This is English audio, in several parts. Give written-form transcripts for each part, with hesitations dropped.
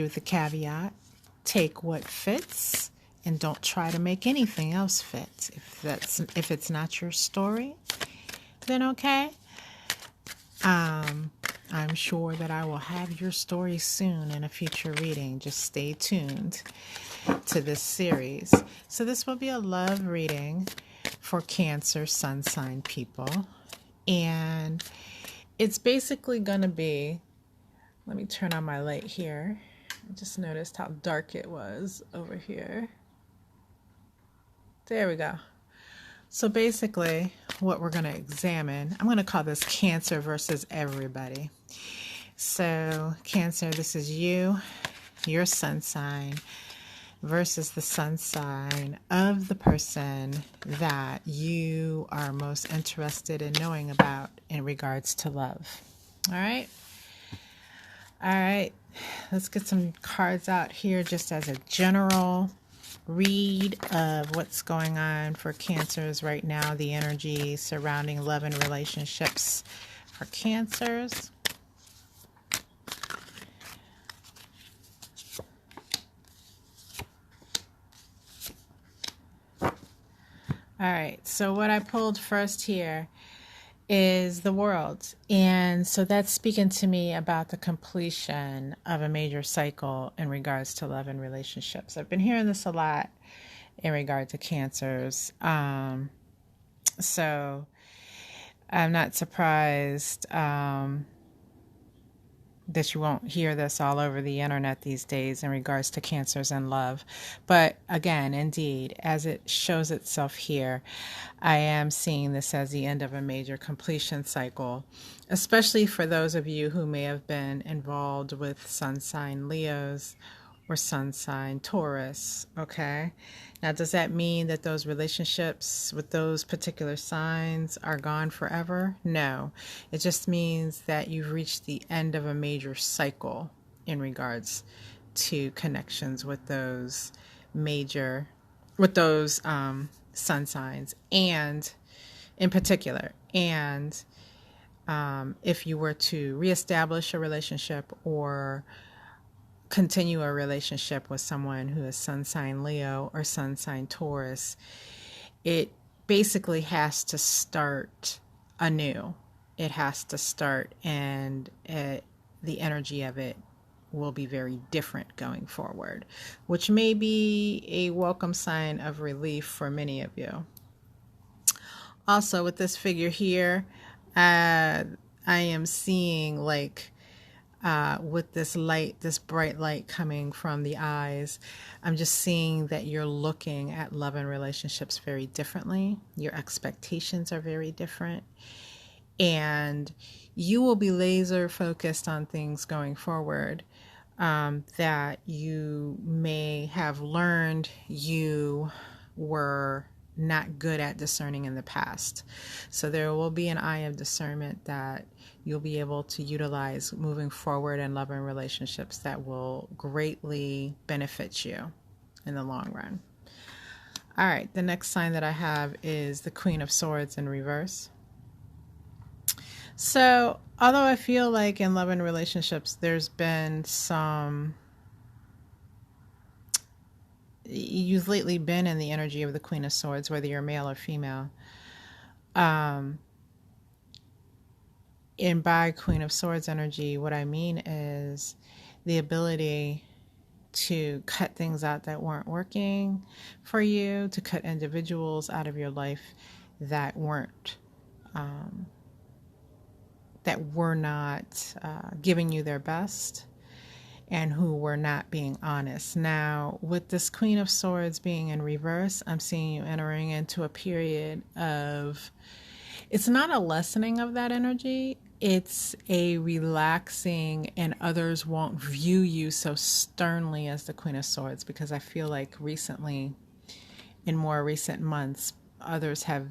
you with the caveat, take what fits and don't try to make anything else fit. If it's not your story, then okay. I'm sure that I will have your story soon in a future reading. Just stay tuned to this series. So this will be a love reading for Cancer sun sign people. And it's basically going to be, let me turn on my light here. I just noticed how dark it was over here. There we go. So basically what we're going to examine, I'm going to call this Cancer versus everybody. So Cancer, this is you, your sun sign, versus the sun sign of the person that you are most interested in knowing about in regards to love. All right. All right. Let's get some cards out here just as a general read of what's going on for Cancers right now, the energy surrounding love and relationships for Cancers. All right, so what I pulled first here is the World. And so that's speaking to me about the completion of a major cycle in regards to love and relationships. I've been hearing this a lot in regard to Cancers. So I'm not surprised that you won't hear this all over the internet these days in regards to Cancers and love. But again, indeed, as it shows itself here, I am seeing this as the end of a major completion cycle, especially for those of you who may have been involved with sun sign Leos or sun sign Taurus, okay? Now, does that mean that those relationships with those particular signs are gone forever? No. It just means that you've reached the end of a major cycle in regards to connections with those sun signs, and in particular. And if you were to reestablish a relationship or continue a relationship with someone who is sun sign Leo or sun sign Taurus, it basically has to start anew. It has to start, and the energy of it will be very different going forward, which may be a welcome sign of relief for many of you. Also, with this figure here, I am seeing like with this light, this bright light coming from the eyes, I'm just seeing that you're looking at love and relationships very differently. Your expectations are very different. And you will be laser focused on things going forward that you may have learned you were not good at discerning in the past. So there will be an eye of discernment that you'll be able to utilize moving forward in love and relationships that will greatly benefit you in the long run. All right, the next sign that I have is the Queen of Swords in reverse. So although I feel like in love and relationships there's been you've lately been in the energy of the Queen of Swords, whether you're male or female. And by Queen of Swords energy, what I mean is the ability to cut things out that weren't working for you, to cut individuals out of your life that were not giving you their best and who were not being honest. Now, with this Queen of Swords being in reverse, I'm seeing you entering into a period of, it's not a lessening of that energy, it's a relaxing, and others won't view you so sternly as the Queen of Swords, because I feel like recently, in more recent months, others have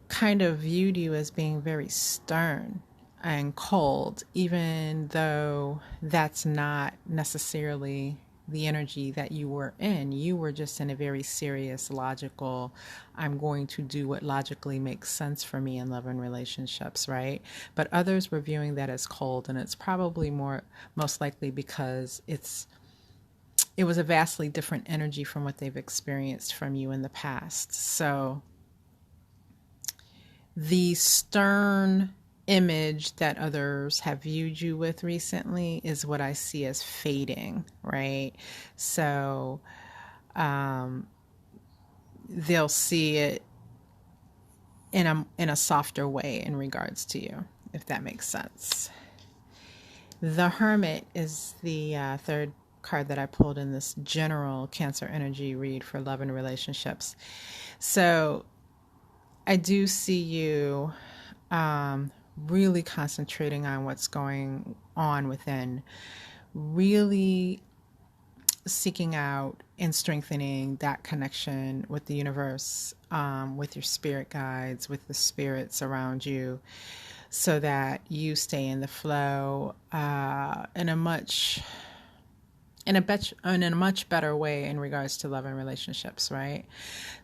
kind of viewed you as being very stern and cold, even though that's not necessarily the energy that you were in. You were just in a very serious, logical, I'm going to do what logically makes sense for me in love and relationships, right? But others were viewing that as cold, and it's probably most likely because it was a vastly different energy from what they've experienced from you in the past. So the stern image that others have viewed you with recently is what I see as fading, right? So they'll see it in a softer way in regards to you, if that makes sense. The Hermit is the third card that I pulled in this general Cancer energy read for love and relationships. So I do see you really concentrating on what's going on within, really seeking out and strengthening that connection with the universe, with your spirit guides, with the spirits around you, so that you stay in the flow in a much better way in regards to love and relationships, right?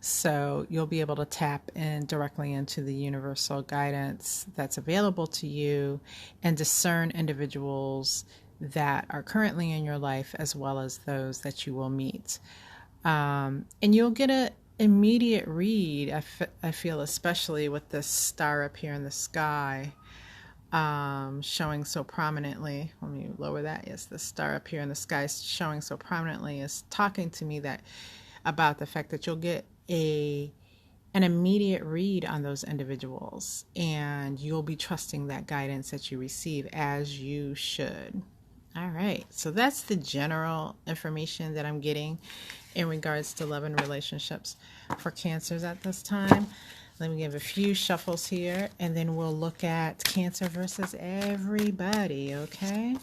So you'll be able to tap in directly into the universal guidance that's available to you and discern individuals that are currently in your life as well as those that you will meet. And you'll get an immediate read, I feel, especially with this star up here in the sky. Showing so prominently. Let me lower that. Yes, the star up here in the sky showing so prominently is talking to me about the fact that you'll get an immediate read on those individuals, and you'll be trusting that guidance that you receive, as you should. All right, so that's the general information that I'm getting in regards to love and relationships for Cancers at this time. Let me give a few shuffles here, and then we'll look at Cancer versus everybody, okay?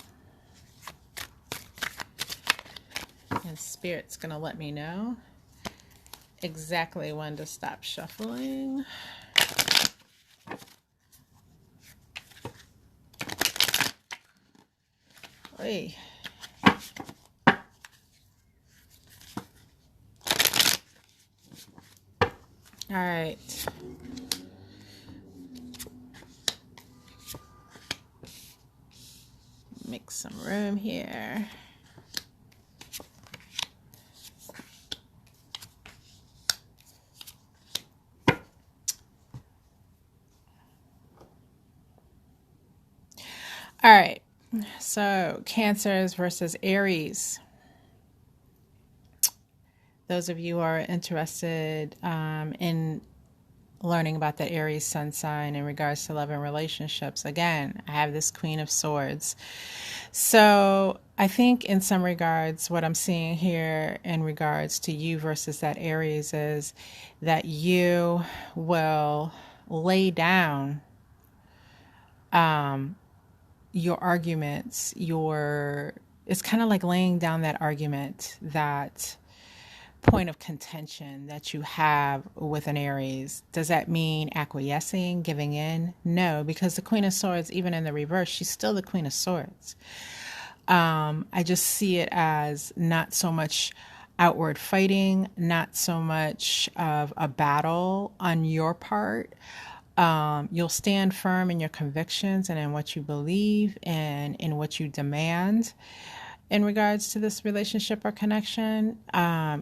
And Spirit's going to let me know exactly when to stop shuffling. Hey. All right. Make some room here. All right. So Cancers versus Aries. Those of you who are interested in learning about the Aries sun sign in regards to love and relationships, again, I have this Queen of Swords. So I think in some regards, what I'm seeing here in regards to you versus that Aries is that you will lay down your arguments, it's kind of like laying down that argument, that point of contention that you have with an Aries. Does that mean acquiescing, giving in? No, because the Queen of Swords, even in the reverse, she's still the Queen of Swords. I just see it as not so much outward fighting, not so much of a battle on your part. You'll stand firm in your convictions and in what you believe and in what you demand in regards to this relationship or connection.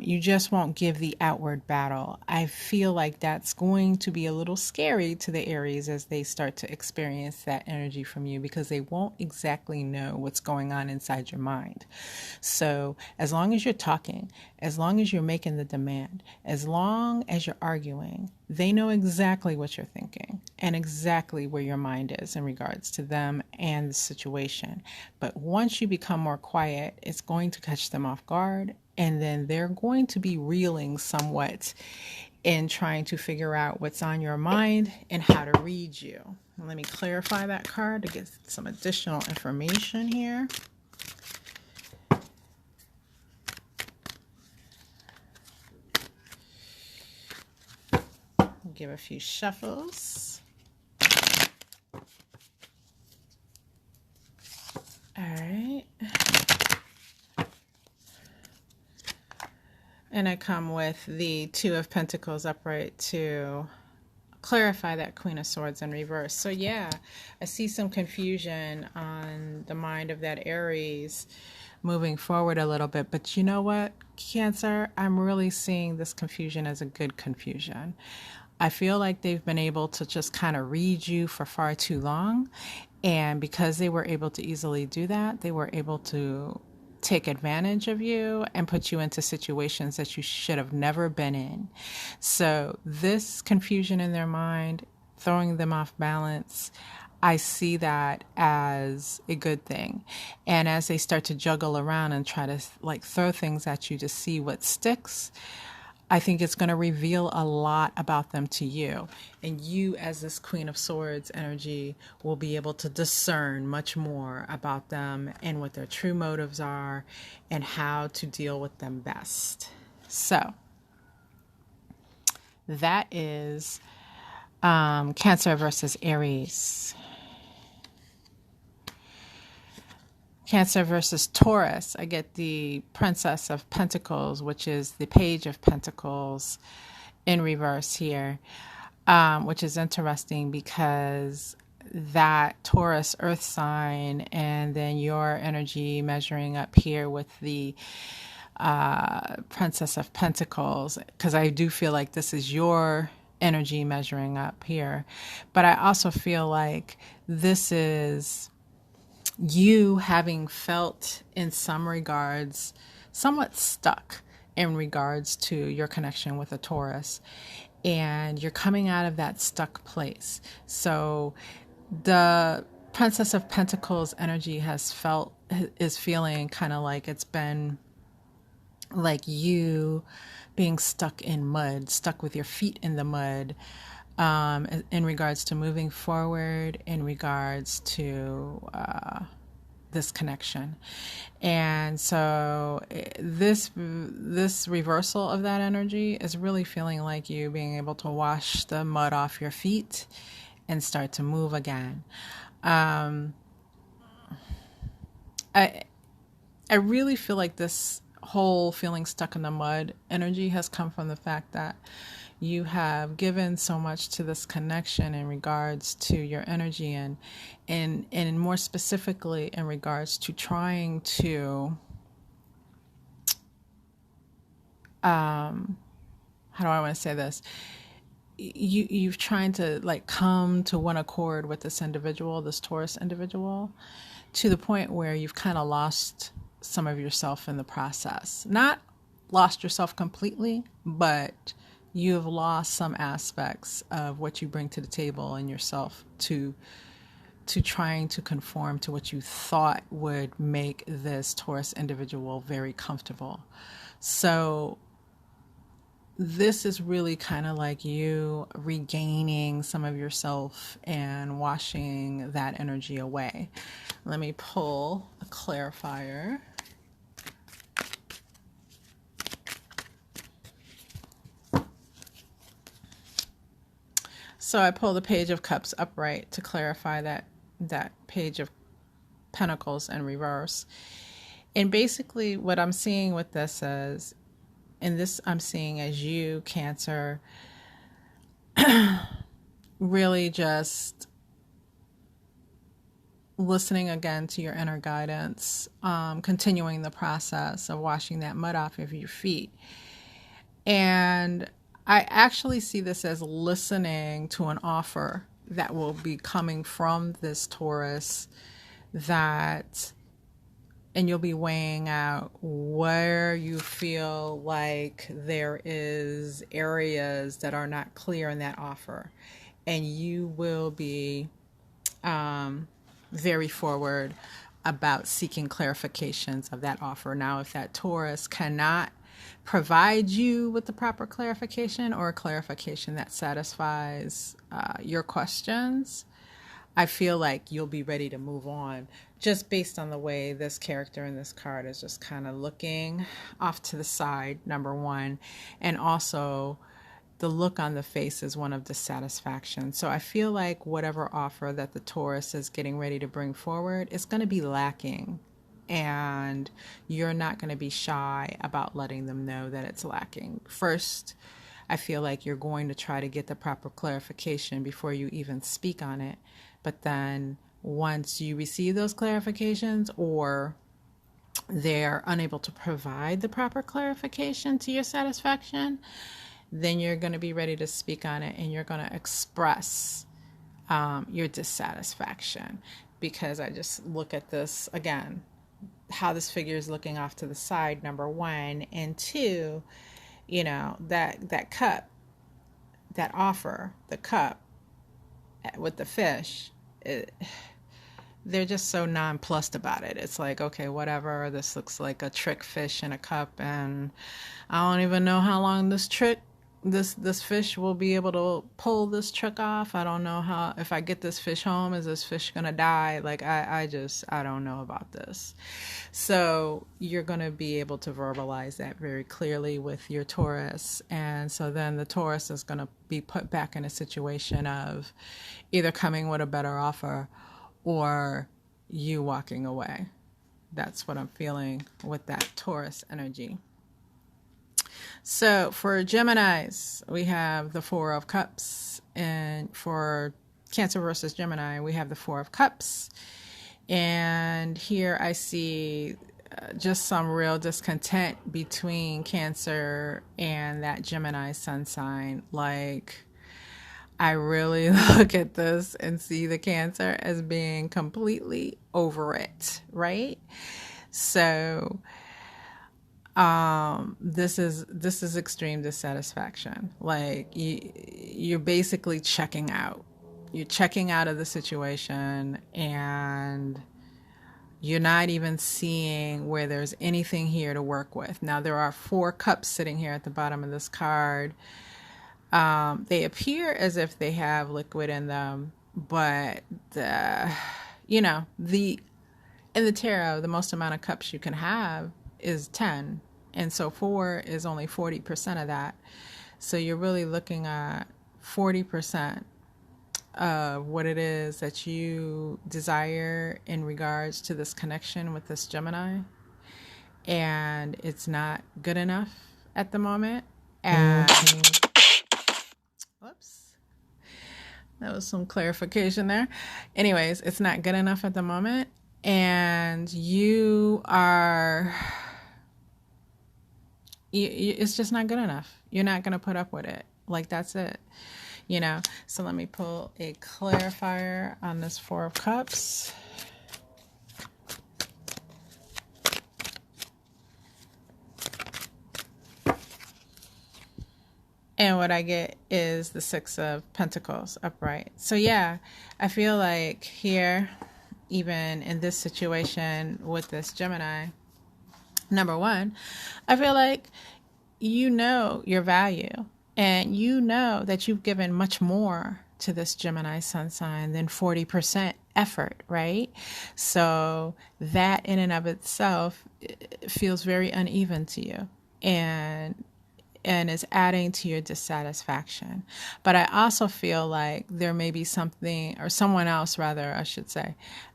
You just won't give the outward battle. I feel like that's going to be a little scary to the Aries as they start to experience that energy from you, because they won't exactly know what's going on inside your mind. So as long as you're talking, as long as you're making the demand, as long as you're arguing, they know exactly what you're thinking and exactly where your mind is in regards to them and the situation. But once you become more quiet, it's going to catch them off guard, and then they're going to be reeling somewhat in trying to figure out what's on your mind and how to read you. Let me clarify that card to get some additional information here. Give a few shuffles. All right. And I come with the Two of Pentacles upright to clarify that Queen of Swords in reverse. So yeah, I see some confusion on the mind of that Aries moving forward a little bit. But you know what, Cancer? I'm really seeing this confusion as a good confusion. I feel like they've been able to just kind of read you for far too long. And because they were able to easily do that, they were able to take advantage of you and put you into situations that you should have never been in. So this confusion in their mind, throwing them off balance, I see that as a good thing. And as they start to juggle around and try to like throw things at you to see what sticks, I think it's going to reveal a lot about them to you. And you, as this Queen of Swords energy, will be able to discern much more about them and what their true motives are and how to deal with them best. So that is Cancer versus Aries. Cancer versus Taurus, I get the Princess of Pentacles, which is the Page of Pentacles in reverse here, which is interesting because that Taurus earth sign and then your energy measuring up here with the Princess of Pentacles, because I do feel like this is your energy measuring up here. But I also feel like this is you having felt in some regards somewhat stuck in regards to your connection with a Taurus, and you're coming out of that stuck place. So the Princess of Pentacles energy is feeling kind of like it's been like you being stuck in mud, stuck with your feet in the mud, in regards to moving forward, in regards to this connection. And so this reversal of that energy is really feeling like you being able to wash the mud off your feet and start to move again. I really feel like this whole feeling stuck in the mud energy has come from the fact that you have given so much to this connection in regards to your energy and more specifically in regards to trying to how do I want to say this? You've trying to like come to one accord with this individual, this Taurus individual, to the point where you've kind of lost some of yourself in the process. Not lost yourself completely, but you've lost some aspects of what you bring to the table in yourself to trying to conform to what you thought would make this Taurus individual very comfortable. So this is really kind of like you regaining some of yourself and washing that energy away. Let me pull a clarifier. So I pull the Page of Cups upright to clarify that Page of Pentacles in reverse. And basically what I'm seeing with this is, and this I'm seeing as you, Cancer, really just listening again to your inner guidance, continuing the process of washing that mud off of your feet. And I actually see this as listening to an offer that will be coming from this Taurus and you'll be weighing out where you feel like there is areas that are not clear in that offer. And you will be very forward about seeking clarifications of that offer. Now, if that Taurus cannot provide you with the proper clarification or a clarification that satisfies your questions, I feel like you'll be ready to move on just based on the way this character in this card is just kind of looking off to the side, number one, and also the look on the face is one of dissatisfaction. So I feel like whatever offer that the Taurus is getting ready to bring forward is going to be lacking And you're not going to be shy about letting them know that it's lacking. First, I feel like you're going to try to get the proper clarification before you even speak on it. But then once you receive those clarifications, or they're unable to provide the proper clarification to your satisfaction, then you're going to be ready to speak on it, and you're going to express your dissatisfaction. Because I just look at this again, how this figure is looking off to the side, number one, and two, that cup, that offer, the cup with the fish, they're just so nonplussed about it. It's like, okay, whatever, this looks like a trick fish in a cup, and I don't even know how long this fish will be able to pull this trick off. I don't know how, if I get this fish home, is this fish gonna die? Like, I don't know about this. So you're gonna be able to verbalize that very clearly with your Taurus. And so then the Taurus is gonna be put back in a situation of either coming with a better offer or you walking away. That's what I'm feeling with that Taurus energy. So for Geminis, we have the Four of Cups, and for Cancer versus Gemini, we have the Four of Cups. And here I see just some real discontent between Cancer and that Gemini sun sign. Like, I really look at this and see the Cancer as being completely over it, right? So this is extreme dissatisfaction. Like, you're basically checking out. You're checking out of the situation, and you're not even seeing where there's anything here to work with. Now, there are 4 cups sitting here at the bottom of this card. They appear as if they have liquid in them, but in the tarot, the most amount of cups you can have is 10. And so 4 is only 40% of that. So you're really looking at 40% of what it is that you desire in regards to this connection with this Gemini. And it's not good enough at the moment. And whoops, that was some clarification there. Anyways, it's not good enough at the moment. And it's just not good enough. You're not going to put up with it. Like, that's it. So let me pull a clarifier on this Four of Cups. And what I get is the Six of Pentacles upright. So yeah, I feel like here, even in this situation with this Gemini, number one, I feel like you know your value, and you know that you've given much more to this Gemini sun sign than 40% effort, right? So that in and of itself feels very uneven to you, and is adding to your dissatisfaction. But I also feel like there may be something, or someone else rather, I should say,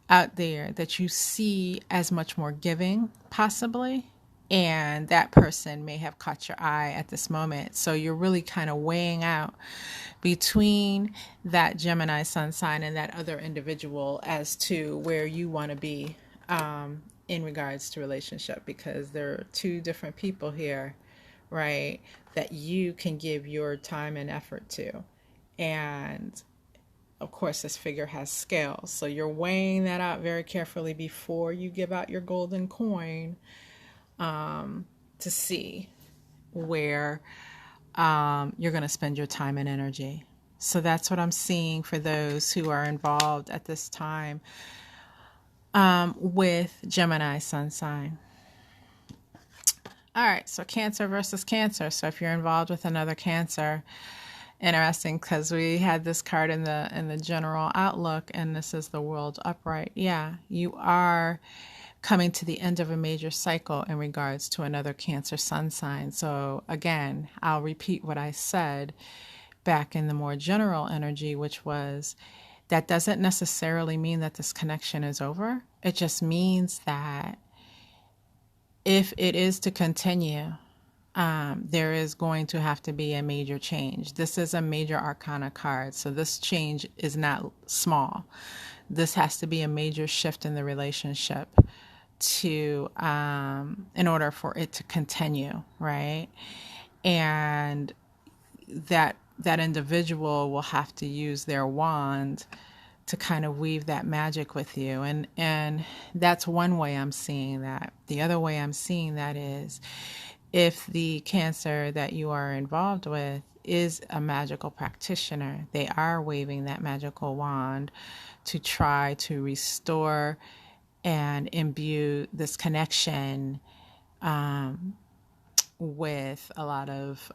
out there that you see as much more giving, possibly. And that person may have caught your eye at this moment. So you're really kind of weighing out between that Gemini sun sign and that other individual as to where you want to be in regards to relationship. Because there are 2 different people here, right, that you can give your time and effort to. And of course, this figure has scales. So you're weighing that out very carefully before you give out your golden coin, to see where you're going to spend your time and energy. So that's what I'm seeing for those who are involved at this time with Gemini sun sign. All right, so Cancer versus Cancer. So if you're involved with another Cancer, interesting, because we had this card in the general outlook, and this is the World upright. Yeah, you are coming to the end of a major cycle in regards to another Cancer sun sign. So again, I'll repeat what I said back in the more general energy, which was that doesn't necessarily mean that this connection is over. It just means that if it is to continue, there is going to have to be a major change. This is a major arcana card, so this change is not small. This has to be a major shift in the relationship to in order for it to continue, right? And that individual will have to use their wand to kind of weave that magic with you. And that's one way I'm seeing that. The other way I'm seeing that is if the Cancer that you are involved with is a magical practitioner, they are waving that magical wand to try to restore and imbue this connection with a lot of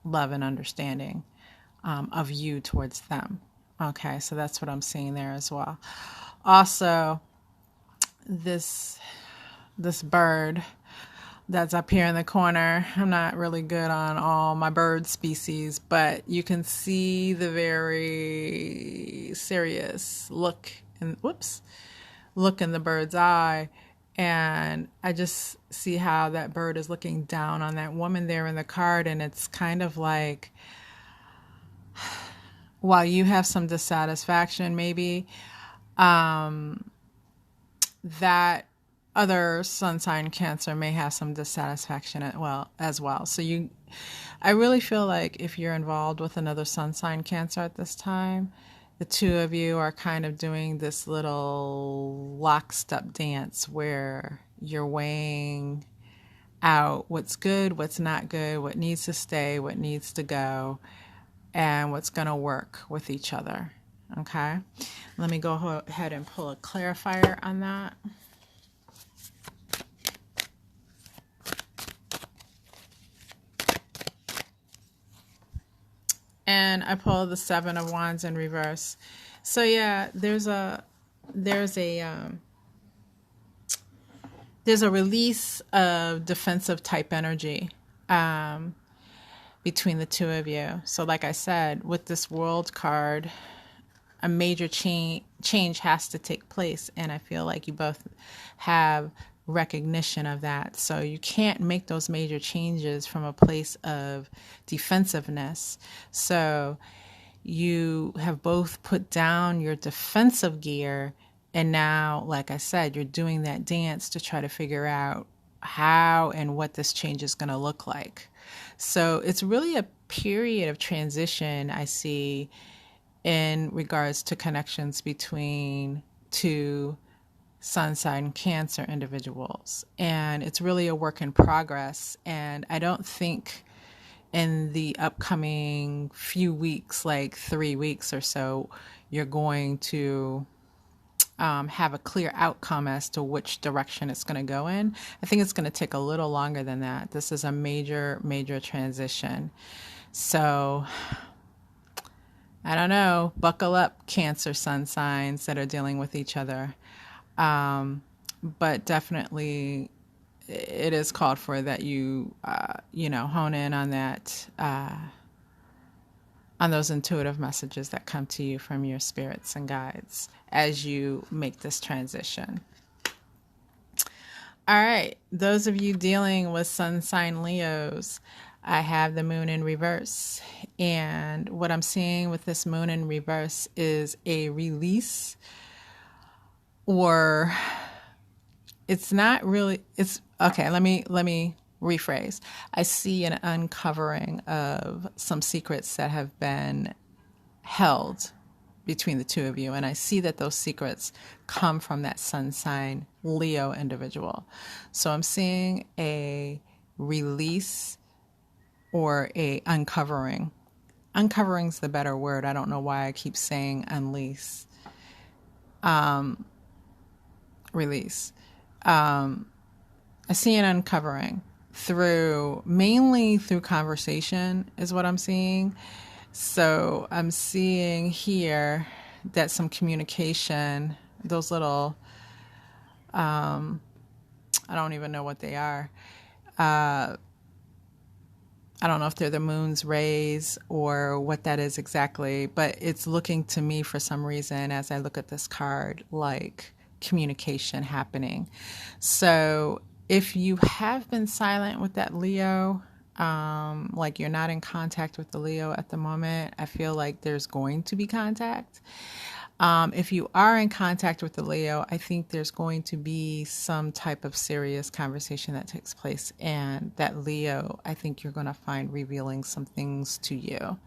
love and understanding of you towards them. Okay, so that's what I'm seeing there as well. Also, this bird that's up here in the corner, I'm not really good on all my bird species, but you can see the very serious look in the bird's eye. And I just see how that bird is looking down on that woman there in the card. And it's kind of like, while you have some dissatisfaction, maybe, that other sun sign Cancer may have some dissatisfaction as well. So I really feel like if you're involved with another sun sign Cancer at this time, the two of you are kind of doing this little lockstep dance where you're weighing out what's good, what's not good, what needs to stay, what needs to go, and what's going to work with each other. Okay? Let me go ahead and pull a clarifier on that. And I pull the Seven of Wands in reverse. So yeah, there's a release of defensive type energy between the two of you. So like I said, with this World card, a major change has to take place, and I feel like you both have recognition of that. So you can't make those major changes from a place of defensiveness. So you have both put down your defensive gear, and now, like I said, you're doing that dance to try to figure out how and what this change is going to look like. So it's really a period of transition I see in regards to connections between two sun sign Cancer individuals. And it's really a work in progress. And I don't think in the upcoming few weeks, like 3 weeks or so, you're going to have a clear outcome as to which direction it's going to go in. I think it's going to take a little longer than that. This is a major, major transition. So I don't know, buckle up, Cancer sun signs that are dealing with each other. But definitely it is called for that you hone in on that, on those intuitive messages that come to you from your spirits and guides as you make this transition. All right, those of you dealing with sun sign Leos, I have the moon in reverse. And what I'm seeing with this moon in reverse is a release, or it's not really, it's okay. Let me rephrase. I see an uncovering of some secrets that have been held between the two of you. And I see that those secrets come from that sun sign Leo individual. So I'm seeing a release or a uncovering. Uncovering's the better word. I don't know why I keep saying unleash. Release. I see an uncovering mainly through conversation is what I'm seeing. So I'm seeing here that some communication, those little, I don't even know what they are. I don't know if they're the moon's rays or what that is exactly, but it's looking to me for some reason as I look at this card like communication happening. So If you have been silent with that Leo, like you're not in contact with the Leo at the moment, I feel like there's going to be contact. If you are in contact with the Leo, I think there's going to be some type of serious conversation that takes place. And that Leo, I think you're going to find revealing some things to you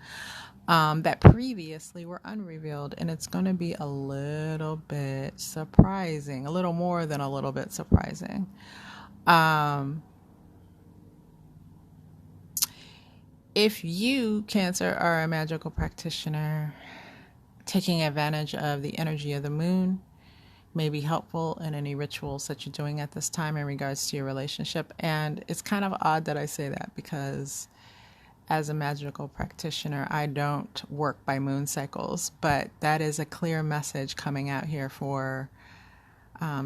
that previously were unrevealed. And it's going to be a little bit surprising, a little more than a little bit surprising. If you, Cancer, are a magical practitioner, taking advantage of the energy of the moon may be helpful in any rituals that you're doing at this time in regards to your relationship. And it's kind of odd that I say that because as a magical practitioner, I don't work by moon cycles, but that is a clear message coming out here for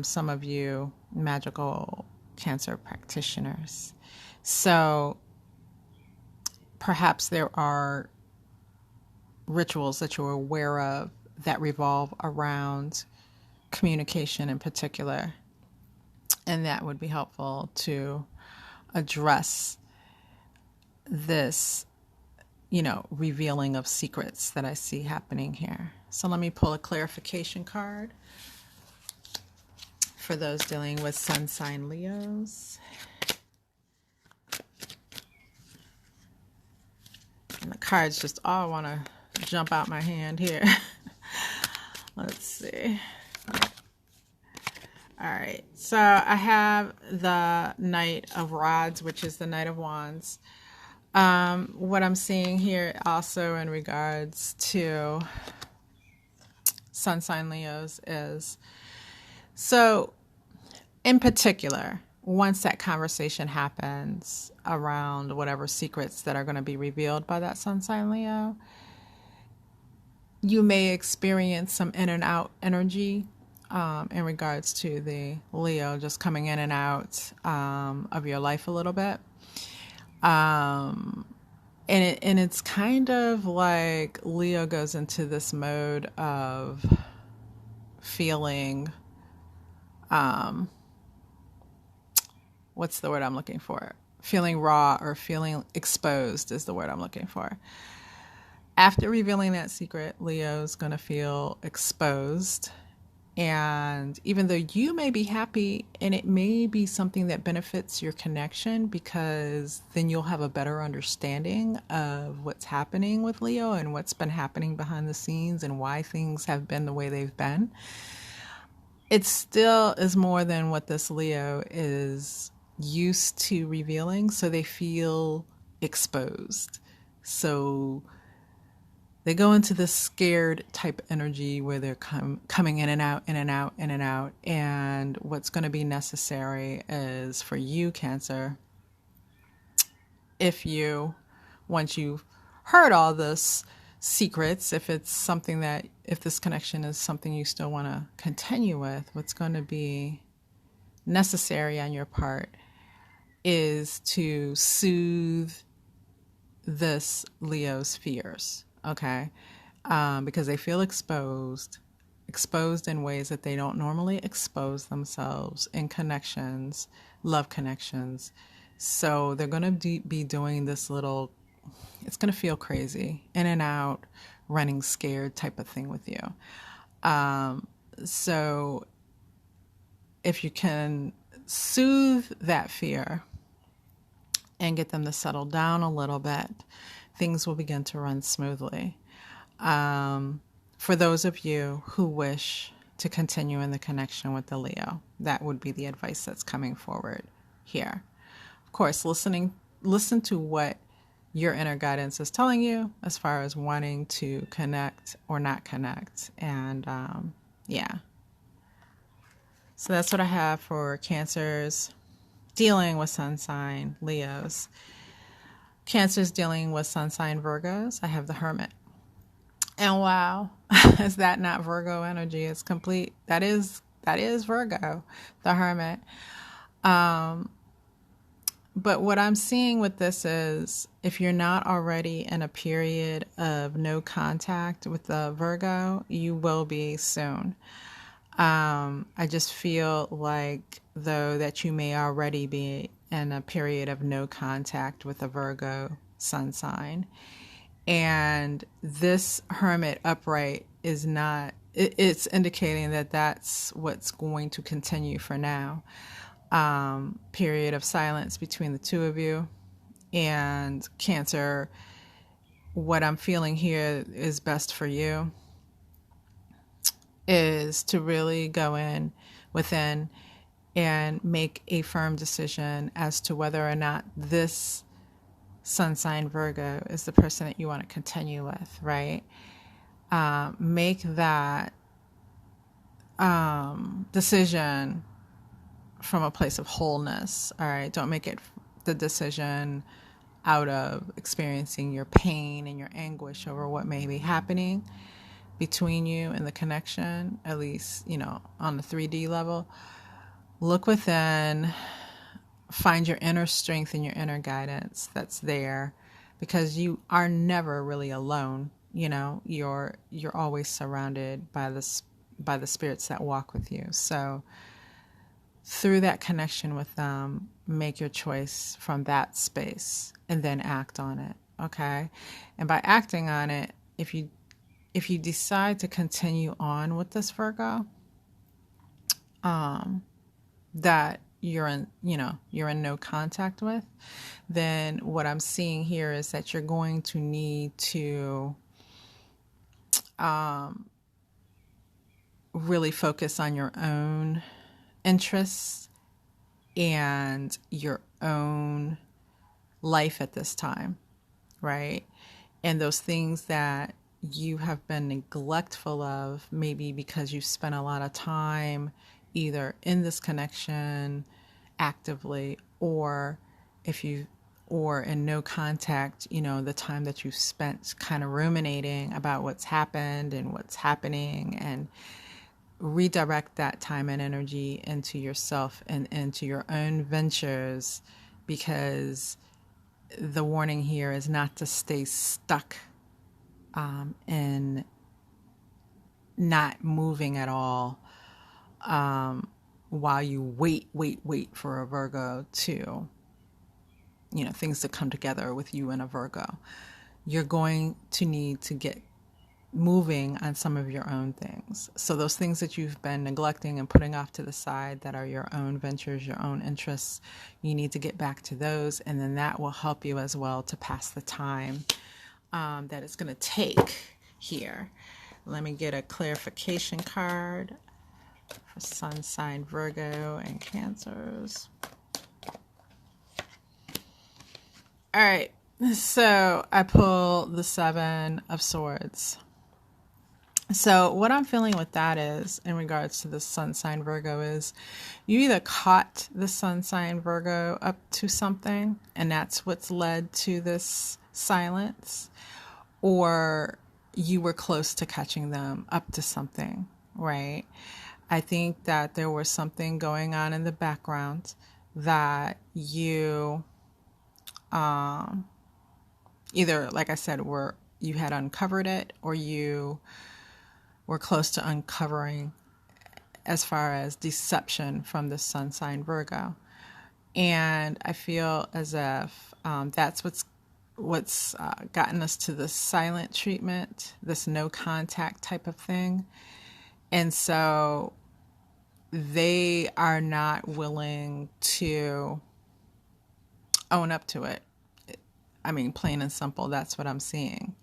some of you magical Cancer practitioners. So perhaps there are rituals that you're aware of that revolve around communication in particular, and that would be helpful to address this, revealing of secrets that I see happening here. So let me pull a clarification card for those dealing with sun sign Leos. And the cards just all want to jump out my hand here. Let's see. All right. So I have the Knight of Rods, which is the Knight of Wands. What I'm seeing here also in regards to sun sign Leos is, so in particular, once that conversation happens around whatever secrets that are going to be revealed by that sun sign Leo, you may experience some in and out energy in regards to the Leo just coming in and out of your life a little bit. And it's kind of like Leo goes into this mode of feeling, what's the word I'm looking for? Feeling raw or feeling exposed is the word I'm looking for. After revealing that secret, Leo's going to feel exposed. And even though you may be happy, and it may be something that benefits your connection, because then you'll have a better understanding of what's happening with Leo and what's been happening behind the scenes and why things have been the way they've been. It still is more than what this Leo is used to revealing, so they feel exposed. So they go into this scared type energy where they're coming in and out, in and out, in and out. And what's going to be necessary is for you, Cancer, once you've heard all this secrets, if this connection is something you still want to continue with, what's going to be necessary on your part is to soothe this Leo's fears. Okay, because they feel exposed in ways that they don't normally expose themselves in connections, love connections. So they're going to be doing this little, it's going to feel crazy, in and out, running scared type of thing with you. So if you can soothe that fear and get them to settle down a little bit, things will begin to run smoothly. For those of you who wish to continue in the connection with the Leo, that would be the advice that's coming forward here. Of course, listen to what your inner guidance is telling you as far as wanting to connect or not connect. And so that's what I have for Cancers dealing with sun sign Leos. Cancer's dealing with sun sign Virgos. I have the Hermit. And wow, is that not Virgo energy? It's complete. That is Virgo, the Hermit. But what I'm seeing with this is, if you're not already in a period of no contact with the Virgo, you will be soon. I just feel like, though, that you may already be in a period of no contact with a Virgo sun sign. And this Hermit upright is not, it's indicating that that's what's going to continue for now. Period of silence between the two of you. And Cancer, what I'm feeling here is best for you is to really go in within and make a firm decision as to whether or not this sun sign Virgo is the person that you want to continue with, right? Make that decision from a place of wholeness, all right? Don't make it the decision out of experiencing your pain and your anguish over what may be happening between you and the connection, at least, on the 3D level. Look within, find your inner strength and your inner guidance that's there, because you are never really alone. You're always surrounded by the spirits that walk with you. So through that connection with them, make your choice from that space and then act on it. Okay. And by acting on it, if you decide to continue on with this Virgo, that you're in no contact with, then what I'm seeing here is that you're going to need to really focus on your own interests and your own life at this time, right? And those things that you have been neglectful of, maybe because you spent a lot of time either in this connection actively, or in no contact, the time that you spent kind of ruminating about what's happened and what's happening, and redirect that time and energy into yourself and into your own ventures, because the warning here is not to stay stuck in not moving at all while you wait for a Virgo to, things to come together with you and a Virgo. You're going to need to get moving on some of your own things. So those things that you've been neglecting and putting off to the side that are your own ventures, your own interests, you need to get back to those, and then that will help you as well to pass the time that it's going to take here. Let me get a clarification card for Sun sign Virgo and Cancers. All right, so I pull the Seven of Swords. So what I'm feeling with that is, in regards to the sun sign Virgo, is you either caught the sun sign Virgo up to something, and that's what's led to this silence, or you were close to catching them up to something, right? I think that there was something going on in the background that you either, like I said, you had uncovered it, or you were close to uncovering as far as deception from the sun sign Virgo. And I feel as if that's what's gotten us to this silent treatment, this no contact type of thing. And so they are not willing to own up to it. I mean, plain and simple, that's what I'm seeing.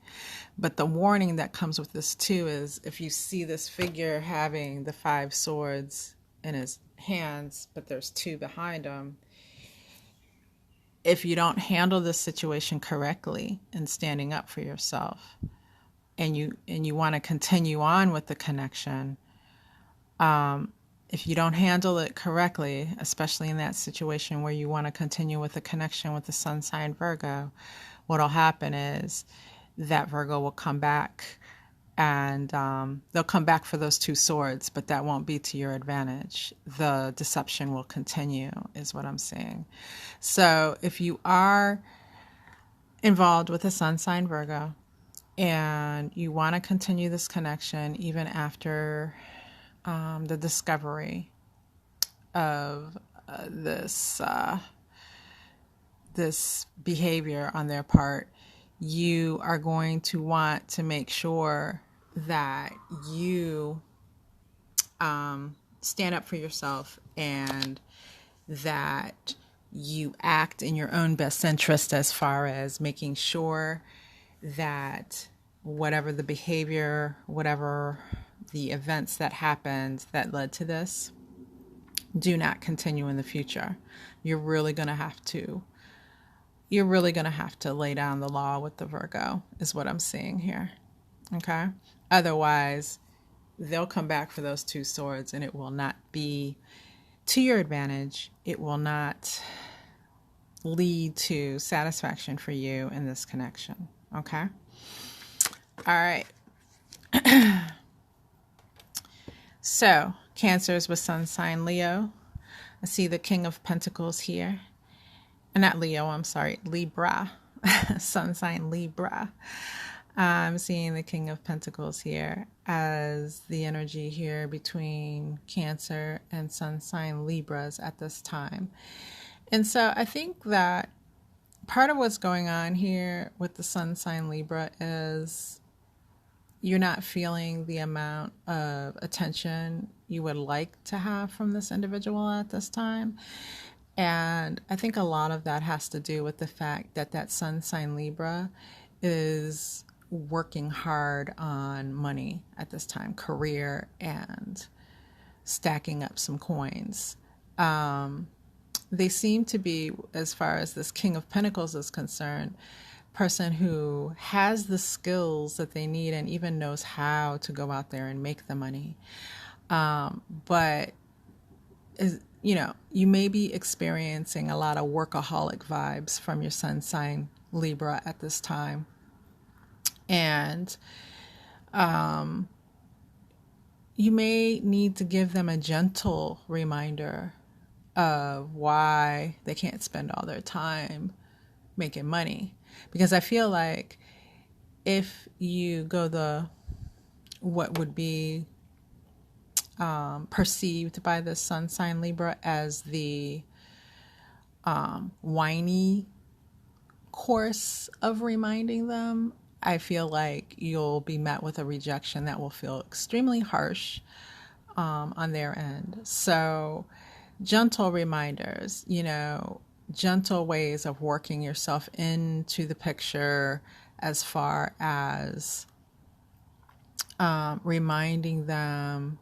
But the warning that comes with this too is, if you see this figure having the 5 swords in his hands, but there's 2 behind him, if you don't handle this situation correctly and standing up for yourself, and you want to continue on with the connection, if you don't handle it correctly, especially in that situation where you want to continue with the connection with the sun sign Virgo, what'll happen is that Virgo will come back, and they'll come back for those 2 swords, but that won't be to your advantage. The deception will continue, is what I'm saying. So if you are involved with a sun sign Virgo and you want to continue this connection even after the discovery of this behavior on their part, you are going to want to make sure that you stand up for yourself and that you act in your own best interest as far as making sure that whatever the behavior, whatever the events that happened that led to this, do not continue in the future. You're really going to have to lay down the law with the Virgo, is what I'm seeing here. Okay? Otherwise, they'll come back for those two swords and it will not be to your advantage. It will not lead to satisfaction for you in this connection. Okay? All right. So, Cancers with Sun sign Leo. I see the King of Pentacles here. Not Leo, I'm sorry, Libra. Sun sign Libra. I'm seeing the King of Pentacles here as the energy here between Cancer and Sun sign Libras at this time. And so I think that part of what's going on here with the Sun sign Libra is you're not feeling the amount of attention you would like to have from this individual at this time. And I think a lot of that has to do with the fact that that Sun sign Libra is working hard on money at this time, career, and stacking up some coins. They seem to be, as far as this King of Pentacles is concerned, person who has the skills that they need and even knows how to go out there and make the money. But you may be experiencing a lot of workaholic vibes from your Sun sign Libra at this time. And you may need to give them a gentle reminder of why they can't spend all their time making money. Because I feel like if you go what would be perceived by the Sun sign Libra as the whiny course of reminding them, I feel like you'll be met with a rejection that will feel extremely harsh on their end. So gentle reminders, gentle ways of working yourself into the picture as far as reminding them,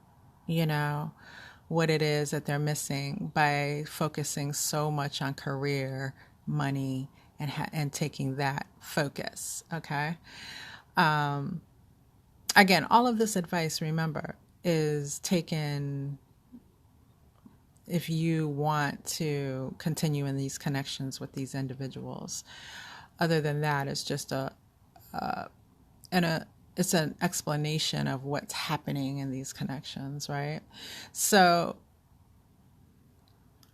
what it is that they're missing by focusing so much on career, money, and taking that focus. Okay. Again, all of this advice, remember, is taken if you want to continue in these connections with these individuals. Other than that, it's just it's an explanation of what's happening in these connections, right? So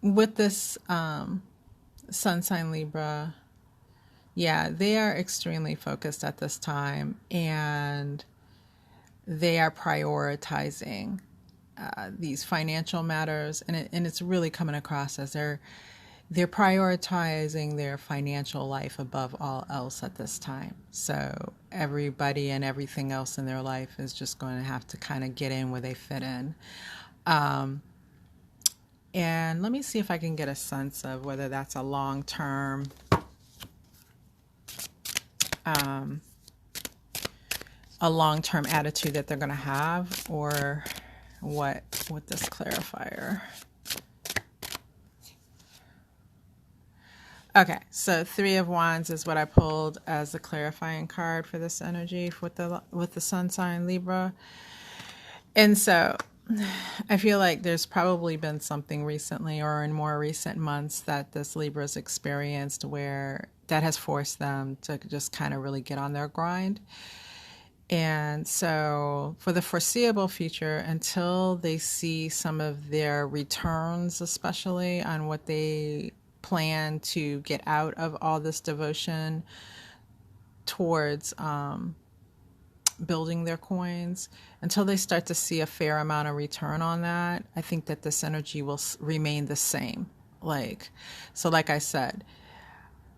with this Sun sign Libra, yeah, they are extremely focused at this time, and they are prioritizing these financial matters, and it's really coming across as they're prioritizing their financial life above all else at this time. So everybody and everything else in their life is just going to have to kind of get in where they fit in. And let me see if I can get a sense of whether that's a long-term attitude that they're going to have, or what with this clarifier. Okay, so Three of Wands is what I pulled as the clarifying card for this energy with the Sun sign Libra. And so I feel like there's probably been something recently or in more recent months that this Libra's experienced where that has forced them to just kind of really get on their grind. And so for the foreseeable future, until they see some of their returns, especially on what they plan to get out of all this devotion towards building their coins, until they start to see a fair amount of return on that, I think that this energy will remain the same. Like I said,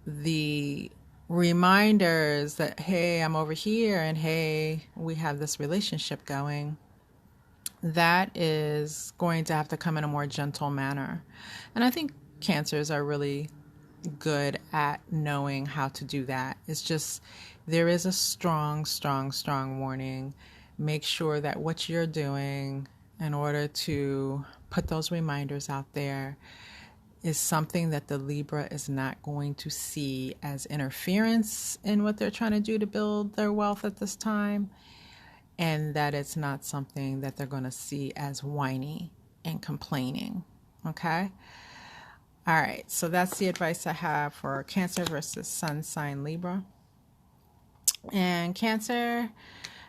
the reminders that, hey, I'm over here, and hey, we have this relationship going, that is going to have to come in a more gentle manner. And I think Cancers are really good at knowing how to do that. It's just, there is a strong, strong, strong warning. Make sure that what you're doing in order to put those reminders out there is something that the Libra is not going to see as interference in what they're trying to do to build their wealth at this time, and that it's not something that they're going to see as whiny and complaining. Okay? All right, so that's the advice I have for Cancer versus Sun sign Libra. And Cancer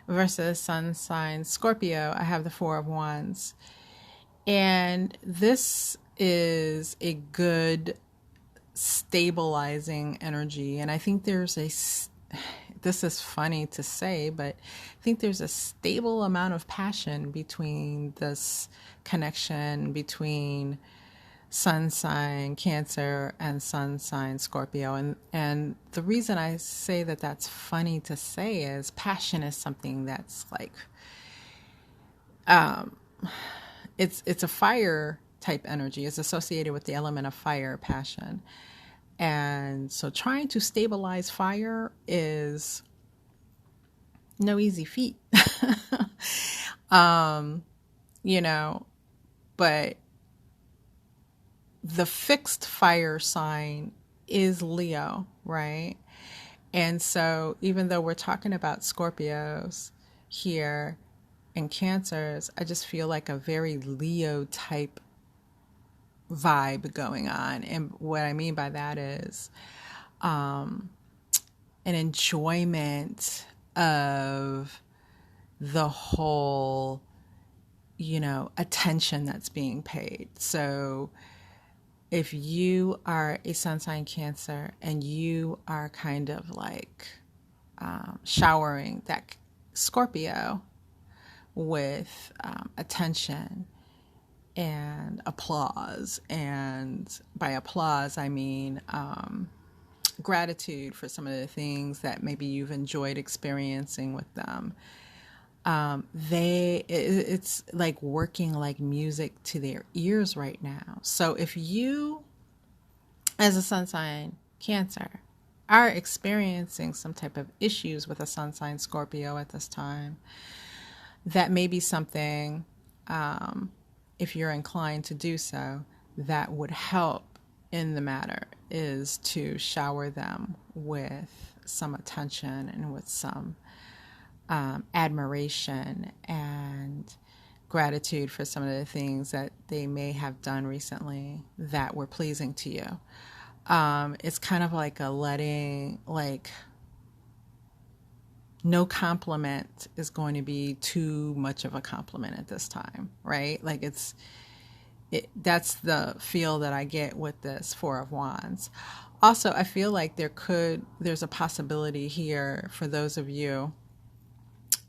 versus Sun sign Scorpio, I have the Four of Wands. And this is a good stabilizing energy. And I think this is funny to say, but I think there's a stable amount of passion between this connection between Sun sign Cancer and Sun sign Scorpio. And the reason I say that that's funny to say is passion is something that's like, it's a fire type energy. It's associated with the element of fire, passion. And so trying to stabilize fire is no easy feat. But the fixed fire sign is Leo, right? And so even though we're talking about Scorpios here and Cancers, I just feel like a very Leo type vibe going on. And what I mean by that is an enjoyment of the whole, attention that's being paid. So if you are a sun sign Cancer and you are kind of like showering that Scorpio with attention and applause, and by applause I mean gratitude for some of the things that maybe you've enjoyed experiencing with them, it's like working like music to their ears right now. So if you, as a sun sign Cancer, are experiencing some type of issues with a sun sign Scorpio at this time, that may be something, if you're inclined to do so, that would help in the matter, is to shower them with some attention and with some admiration and gratitude for some of the things that they may have done recently that were pleasing to you. It's kind of like a letting, like, no compliment is going to be too much of a compliment at this time, right? Like that's the feel that I get with this Four of Wands. Also, I feel like there's a possibility here for those of you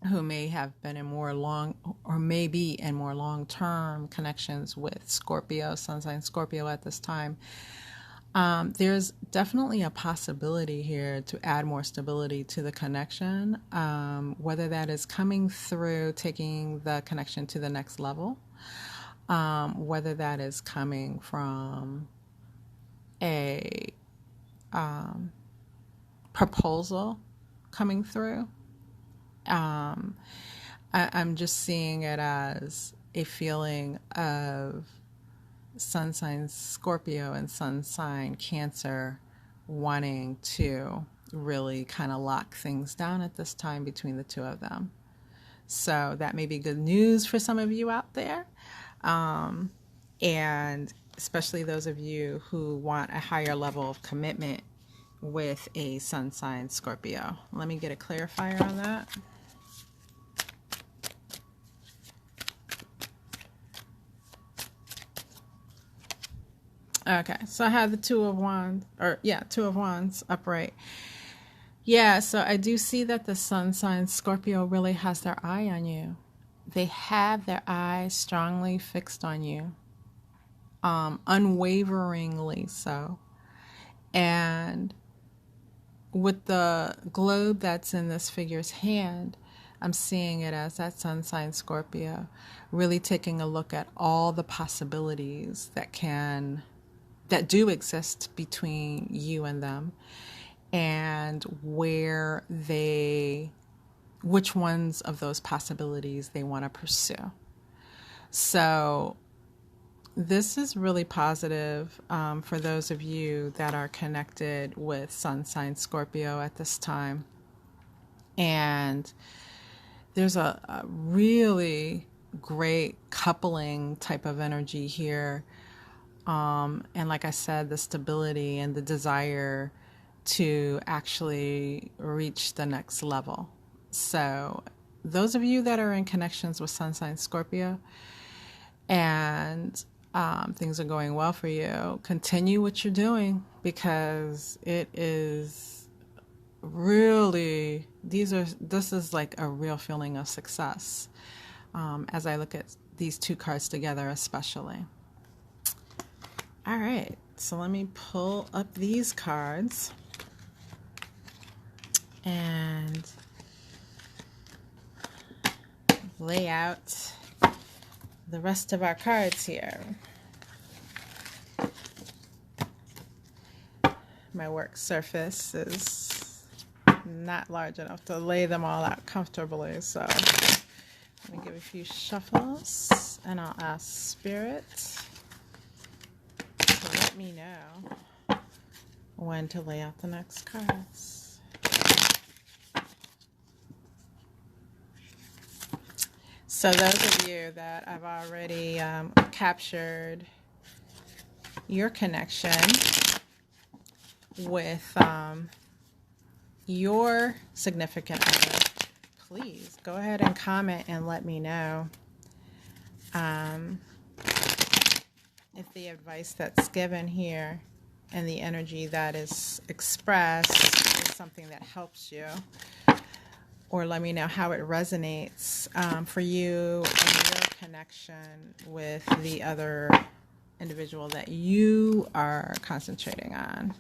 who may have been in more long-term connections with Scorpio, sun sign Scorpio at this time. There's definitely a possibility here to add more stability to the connection, whether that is coming through taking the connection to the next level, whether that is coming from a proposal coming through. I'm just seeing it as a feeling of sun sign Scorpio and sun sign Cancer wanting to really kind of lock things down at this time between the two of them. So that may be good news for some of you out there. And especially those of you who want a higher level of commitment with a sun sign Scorpio. Let me get a clarifier on that. Okay, so I have the Two of Wands upright. Yeah, so I do see that the sun sign Scorpio really has their eye on you. They have their eyes strongly fixed on you, unwaveringly so. And with the globe that's in this figure's hand, I'm seeing it as that sun sign Scorpio, really taking a look at all the possibilities that do exist between you and them, and which ones of those possibilities they want to pursue. So this is really positive for those of you that are connected with sun sign Scorpio at this time. And there's a really great coupling type of energy here. And like I said, the stability and the desire to actually reach the next level. So those of you that are in connections with sun sign Scorpio and things are going well for you, continue what you're doing, because it is really, this is like a real feeling of success as I look at these two cards together especially. All right, so let me pull up these cards and lay out the rest of our cards here. My work surface is not large enough to lay them all out comfortably, so let me give a few shuffles and I'll ask Spirit to let me know when to lay out the next cards. So those of you that I've already captured your connection with your significant other, please go ahead and comment and let me know if the advice that's given here and the energy that is expressed is something that helps you, or let me know how it resonates for you and your connection with the other individual that you are concentrating on.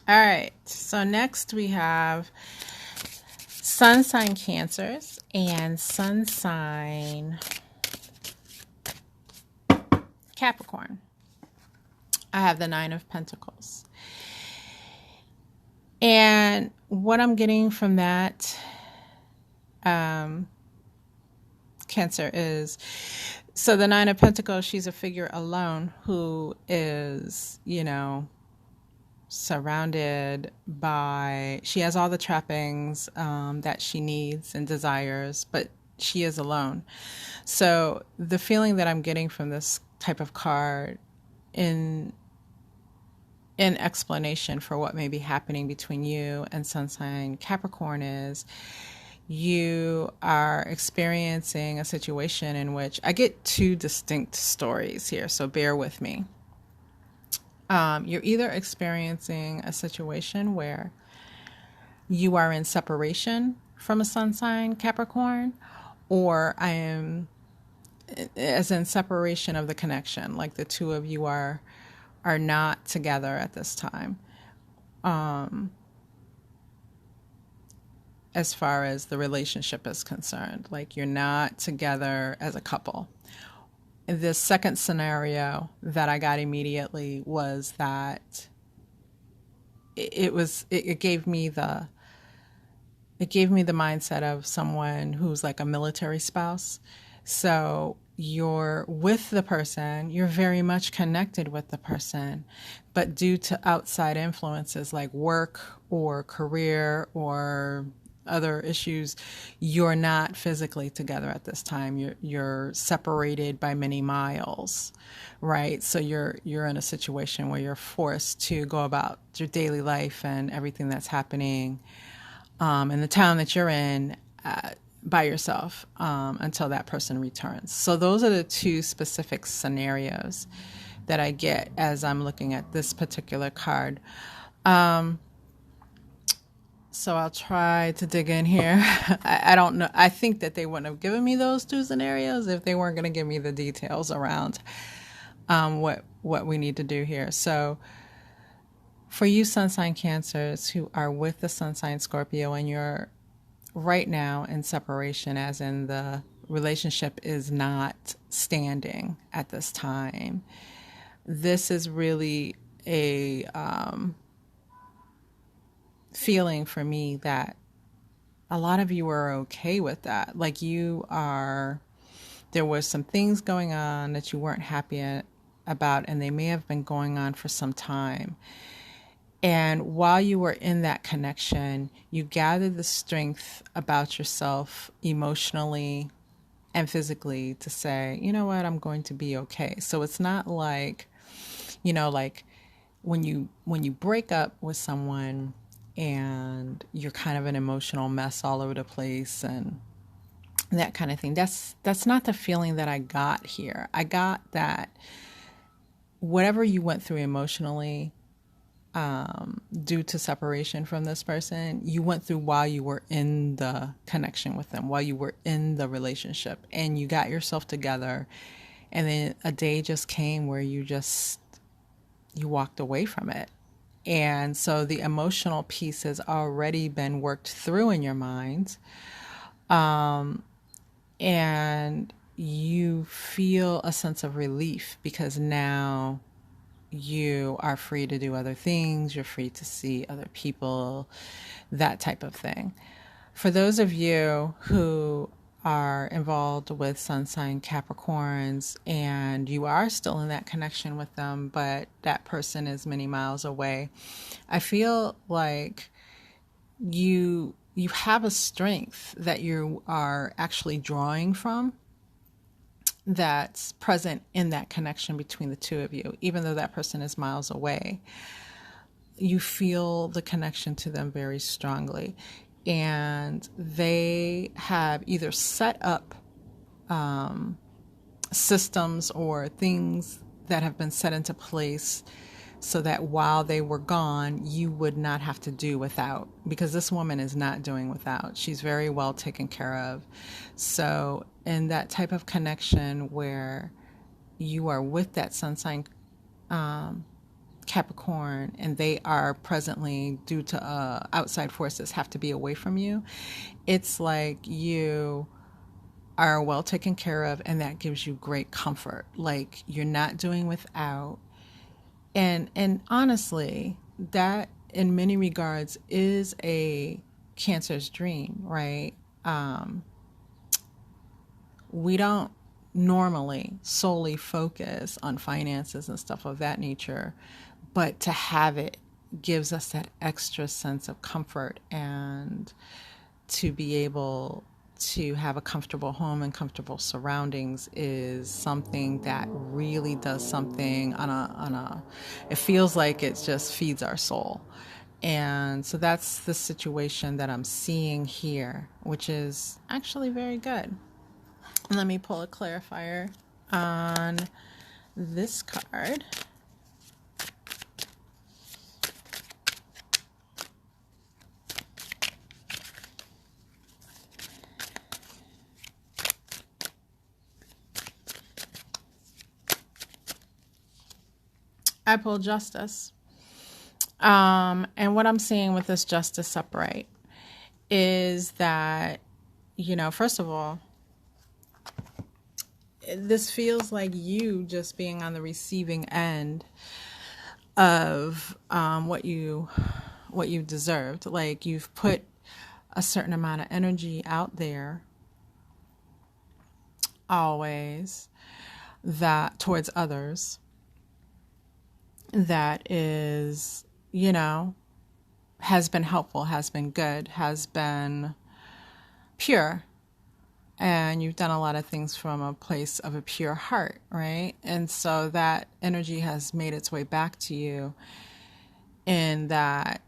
All right, so next we have sun sign Cancers and sun sign Capricorn. I have the Nine of Pentacles. And what I'm getting from that Cancer is, so the Nine of Pentacles, she's a figure alone who is, surrounded by, she has all the trappings that she needs and desires, but she is alone. So the feeling that I'm getting from this type of card in explanation for what may be happening between you and sun sign Capricorn is you are experiencing a situation in which I get two distinct stories here, so bear with me. You're either experiencing a situation where you are in separation from a sun sign Capricorn, or I am as in separation of the connection, like the two of you are not together at this time, as far as the relationship is concerned, like you're not together as a couple. The second scenario that I got immediately was that it gave me the mindset of someone who's like a military spouse. So you're with the person, you're very much connected with the person, but due to outside influences like work or career or other issues, you're not physically together at this time. You're separated by many miles, right? So you're in a situation where you're forced to go about your daily life and everything that's happening in the town that you're in by yourself until that person returns. So those are the two specific scenarios that I get as I'm looking at this particular card. So I'll try to dig in here. I don't know. I think that they wouldn't have given me those two scenarios if they weren't going to give me the details around what we need to do here. So for you sun sign Cancers who are with the sun sign Scorpio and you're right now in separation, as in the relationship is not standing at this time, this is really a feeling for me that a lot of you are okay with that. Like there was some things going on that you weren't happy about, and they may have been going on for some time. And while you were in that connection, you gathered the strength about yourself emotionally and physically to say, you know what, I'm going to be okay. So it's not like, like when you break up with someone and you're kind of an emotional mess all over the place and that kind of thing. That's not the feeling that I got here. I got that whatever you went through emotionally, due to separation from this person, you went through while you were in the connection with them, while you were in the relationship, and you got yourself together, and then a day just came where you walked away from it. And so the emotional piece has already been worked through in your mind, and you feel a sense of relief because now you are free to do other things, you're free to see other people, that type of thing. For those of you who are involved with sun sign Capricorns and you are still in that connection with them, but that person is many miles away, I feel like you have a strength that you are actually drawing from that's present in that connection between the two of you. Even though that person is miles away, you feel the connection to them very strongly. And they have either set up systems or things that have been set into place so that while they were gone, you would not have to do without, because this woman is not doing without. She's very well taken care of. So in that type of connection where you are with that sun sign Capricorn and they are presently, due to outside forces, have to be away from you, it's like you are well taken care of, and that gives you great comfort. Like you're not doing without. And honestly, that in many regards is a Cancer's dream, right? We don't normally solely focus on finances and stuff of that nature, but to have it gives us that extra sense of comfort, and to be able to have a comfortable home and comfortable surroundings is something that really does something on a it feels like it just feeds our soul. And so that's the situation that I'm seeing here, which is actually very good. Let me pull a clarifier on this card. I pulled Justice. And what I'm seeing with this Justice upright is that, first of all, this feels like you just being on the receiving end of what you deserved. Like you've put a certain amount of energy out there always that towards others that is, has been helpful, has been good, has been pure. And you've done a lot of things from a place of a pure heart, right? And so that energy has made its way back to you in that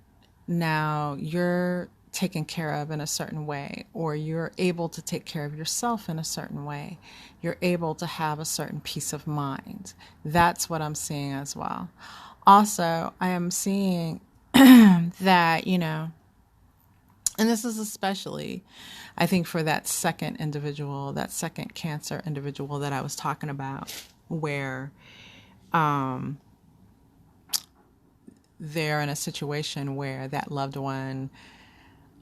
now you're taken care of in a certain way, or you're able to take care of yourself in a certain way. You're able to have a certain peace of mind. That's what I'm seeing as well. Also, I am seeing that, and this is especially, I think, for that second individual, that second Cancer individual that I was talking about, where they're in a situation where that loved one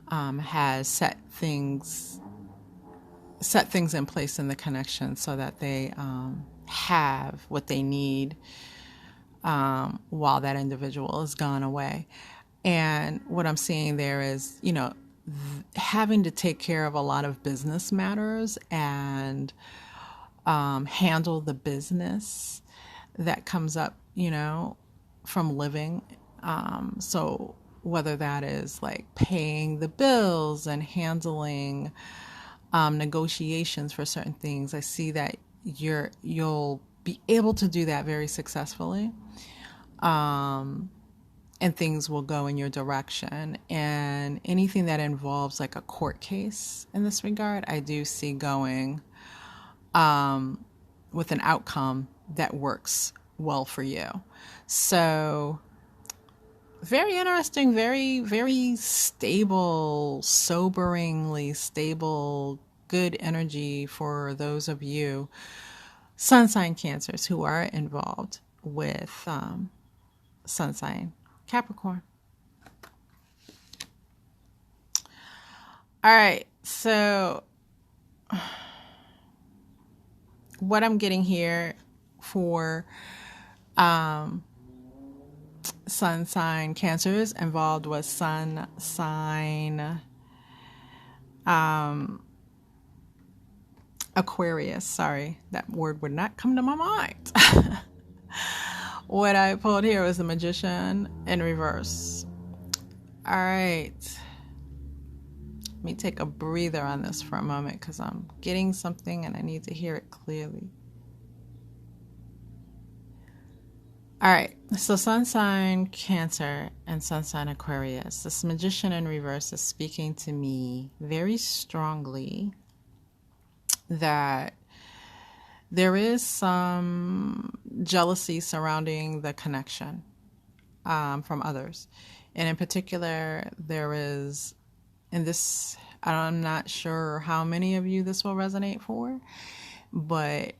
has set things in place in the connection so that they have what they need while that individual is gone away. And what I'm seeing there is, having to take care of a lot of business matters and handle the business that comes up, from living. So whether that is like paying the bills and handling negotiations for certain things, I see that you'll be able to do that very successfully. And things will go in your direction. And anything that involves like a court case in this regard, I do see going with an outcome that works well for you. So very interesting, very, very stable, soberingly stable, good energy for those of you sun sign Cancers who are involved with sun sign Capricorn. All right, so what I'm getting here for sun sign Cancers involved with sun sign Aquarius. Sorry, that word would not come to my mind. What I pulled here was the Magician in reverse. All right. Let me take a breather on this for a moment because I'm getting something and I need to hear it clearly. All right. So sun sign Cancer and sun sign Aquarius. This Magician in reverse is speaking to me very strongly that there is some jealousy surrounding the connection from others. And in particular, there is, and this, I'm not sure how many of you this will resonate for, but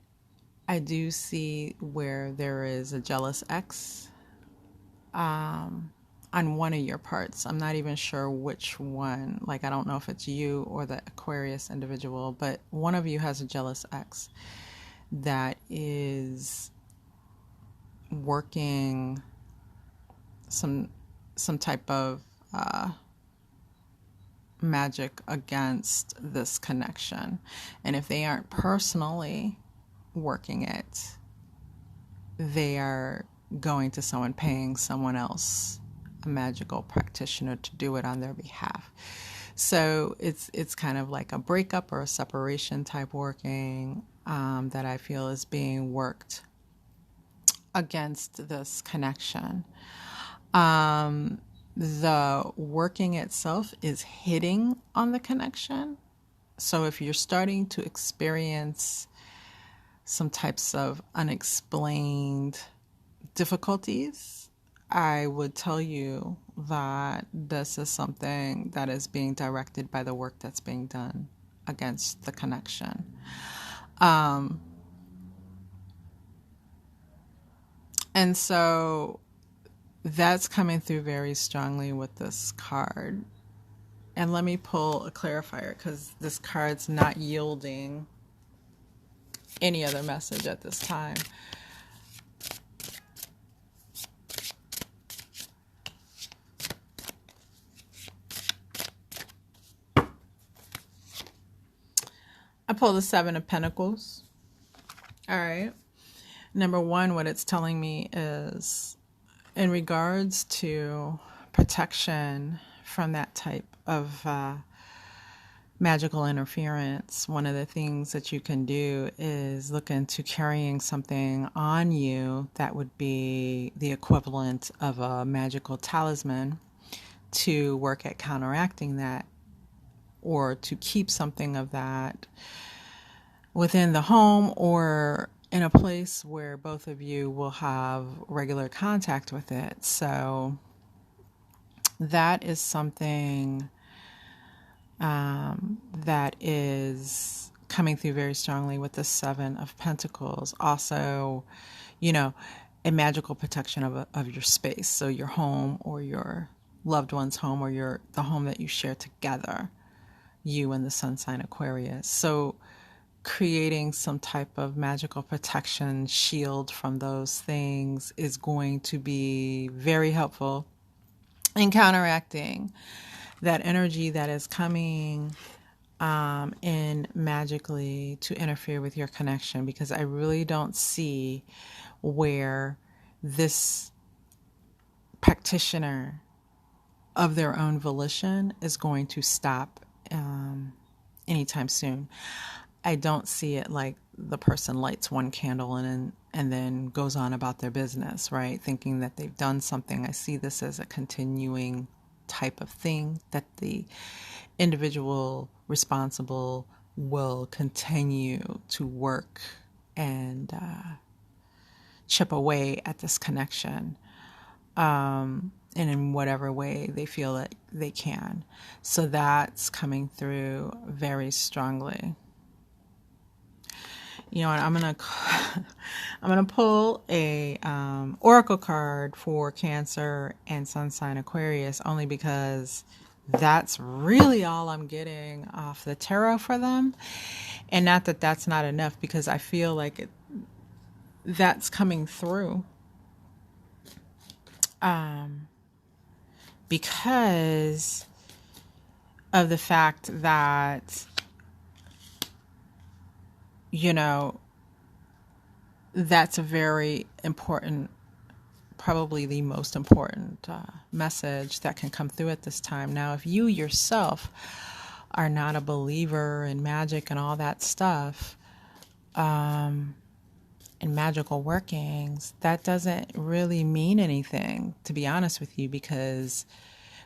I do see where there is a jealous ex on one of your parts. I'm not even sure which one. Like, I don't know if it's you or the Aquarius individual, but one of you has a jealous ex that is working some type of magic against this connection. And if they aren't personally working it, they are going to someone, paying someone else, a magical practitioner, to do it on their behalf. So it's kind of like a breakup or a separation type working that I feel is being worked against this connection. The working itself is hitting on the connection. So if you're starting to experience some types of unexplained difficulties, I would tell you that this is something that is being directed by the work that's being done against the connection. And so that's coming through very strongly with this card. And let me pull a clarifier because this card's not yielding any other message at this time. I pulled the Seven of Pentacles. All right. Number one, what it's telling me is in regards to protection from that type of magical interference, one of the things that you can do is look into carrying something on you that would be the equivalent of a magical talisman to work at counteracting that, or to keep something of that within the home or in a place where both of you will have regular contact with it. So that is something that is coming through very strongly with the Seven of Pentacles. Also, a magical protection of your space. So your home or your loved one's home, or the home that you share together, you and the sun sign Aquarius. So creating some type of magical protection shield from those things is going to be very helpful in counteracting that energy that is coming in magically to interfere with your connection, because I really don't see where this practitioner of their own volition is going to stop anytime soon. I don't see it like the person lights one candle and then goes on about their business, right? Thinking that they've done something. I see this as a continuing type of thing that the individual responsible will continue to work and chip away at this connection, and in whatever way they feel that they can. So that's coming through very strongly. I'm gonna pull a oracle card for Cancer and Sun sign Aquarius, only because that's really all I'm getting off the tarot for them. And not that that's not enough, because I feel like that's coming through. Because of the fact that, that's a very important, probably the most important message that can come through at this time. Now, if you yourself are not a believer in magic and all that stuff, and magical workings, that doesn't really mean anything, to be honest with you, because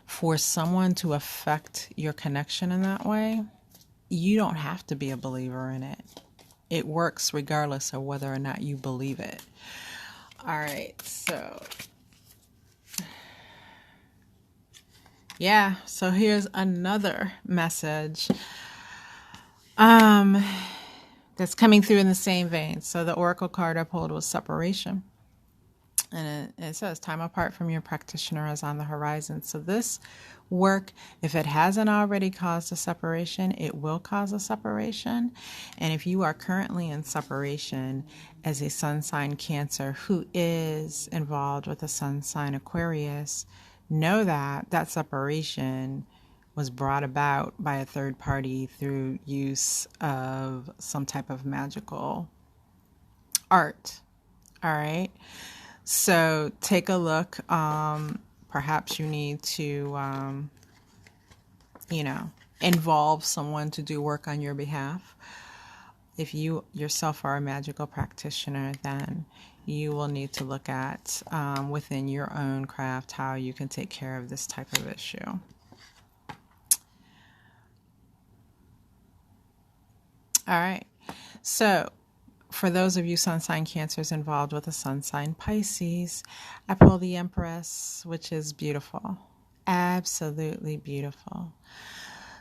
for someone to affect your connection in that way, you don't have to be a believer in it. It works regardless of whether or not you believe it. All right, so yeah, so here's another message that's coming through in the same vein. So the oracle card I pulled was separation. And it says time apart from your practitioner is on the horizon. So this work, if it hasn't already caused a separation, it will cause a separation. And if you are currently in separation as a sun sign Cancer who is involved with a sun sign Aquarius, know that that separation was brought about by a third party through use of some type of magical art. All right. So take a look. Perhaps you need to, involve someone to do work on your behalf. If you yourself are a magical practitioner, then you will need to look at within your own craft how you can take care of this type of issue. All right. So for those of you sun sign Cancers involved with a sun sign Pisces, I pull the Empress, which is beautiful. Absolutely beautiful.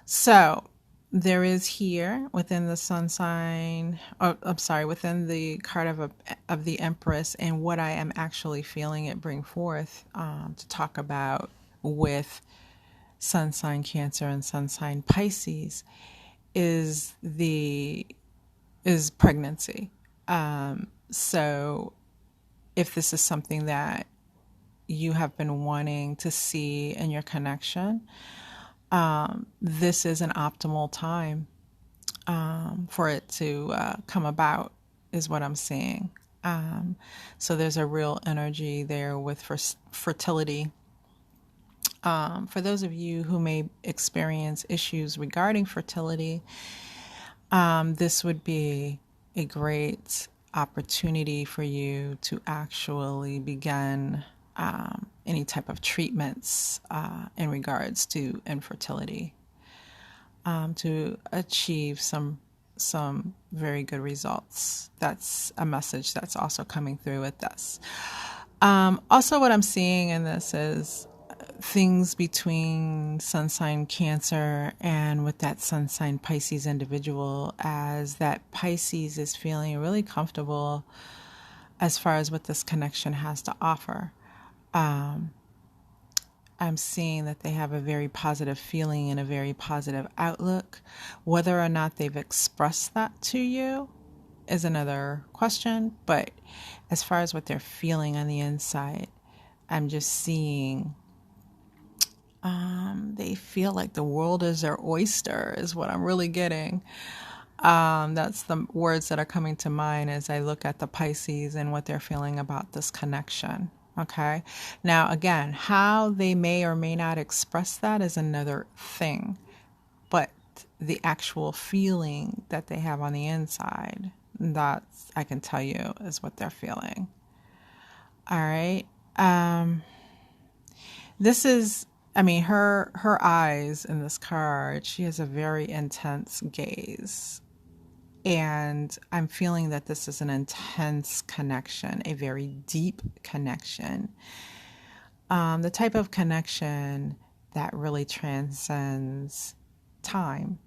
So there is here within the sun sign, within the card of the Empress, and what I am actually feeling it bring forth to talk about with sun sign Cancer and sun sign Pisces is pregnancy. So if this is something that you have been wanting to see in your connection, this is an optimal time for it to come about, is what I'm seeing. So there's a real energy there with fertility. For those of you who may experience issues regarding fertility, this would be a great opportunity for you to actually begin any type of treatments in regards to infertility, to achieve some very good results. That's a message that's also coming through with this. Also, what I'm seeing in this is things between sun sign Cancer and with that sun sign Pisces individual, as that Pisces is feeling really comfortable as far as what this connection has to offer. I'm seeing that they have a very positive feeling and a very positive outlook. Whether or not they've expressed that to you is another question, but as far as what they're feeling on the inside, I'm just seeing they feel like the world is their oyster, is what I'm really getting. That's the words that are coming to mind as I look at the Pisces and what they're feeling about this connection. Okay. Now, again, how they may or may not express that is another thing, but the actual feeling that they have on the inside, that's, I can tell you, is what they're feeling. All right. This is, I mean, her eyes in this card, she has a very intense gaze. And I'm feeling that this is an intense connection, a very deep connection. The type of connection that really transcends time.